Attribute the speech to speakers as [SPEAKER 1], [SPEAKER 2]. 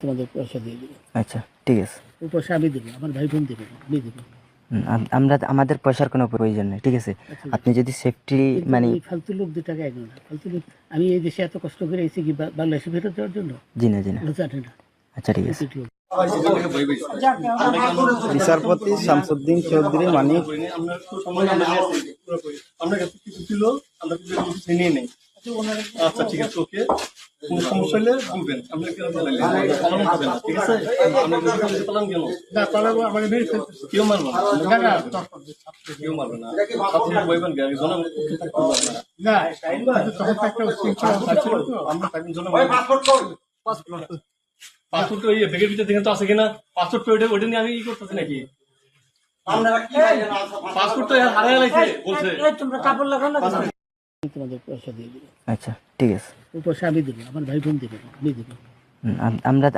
[SPEAKER 1] তোমাদের পয়সা দিয়ে দেবো।
[SPEAKER 2] আচ্ছা ঠিক আছে।
[SPEAKER 1] ওই পয়সা আমি দেবো, আমার ভাই বোন দেবে না, আমি দেবো।
[SPEAKER 2] আমরা আমাদের পয়সার কোনো প্রয়োজন নেই, ঠিক আছে?
[SPEAKER 1] আচ্ছা,
[SPEAKER 2] আপনি যদি সেফটি
[SPEAKER 1] কিন্তু
[SPEAKER 2] মানে
[SPEAKER 1] ওই ফালতু লোক 2 টাকা এগো না, ফালতু লোক। আমি এই দেশে এত কষ্ট করে এসেছি কি বাংলাদেশে ফেরত দেওয়ার জন্য?
[SPEAKER 2] জি না জি না।
[SPEAKER 1] ওরা জানে না।
[SPEAKER 2] আচ্ছা ঠিক আছে।
[SPEAKER 1] লোক।
[SPEAKER 3] বিচারপতি শামসুদ্দিন চৌধুরী মানিক
[SPEAKER 4] আমরা কাছে কিছু ছিল, আমরা কিছু নিয়ে নেই। আচ্ছা ঠিক আছে, ওকে। কোনো সমস্যা হলে বলবেন, আমরা কেন পালান হবে না, ঠিক আছে? আমরা যদি পালান কেন? না পালাবো, আমাকে মেরে ফেলতে কেউ মারবো না, কেউ মারবে না। আপনি বলবেন গাড়ি জনম না, তখন একটা আমরা তাকে জনম পাসপোর্ট ওই ব্যাগের ভিতরে দেখেন তো আছে কিনা? পাসপোর্ট ওইটা নিয়ে আমি ই করতেছি নাকি? পাসপোর্ট তো হারাই লাগছে বলছে।
[SPEAKER 1] তোমরা কাপড় লাগাও না, তোমাদের পয়সা দিয়ে দেবো।
[SPEAKER 2] আচ্ছা ঠিক আছে।
[SPEAKER 1] ওই পয়সা আমি দেবো, আমার ভাই বোন দেবে না, আমি দেবো।
[SPEAKER 2] আমরা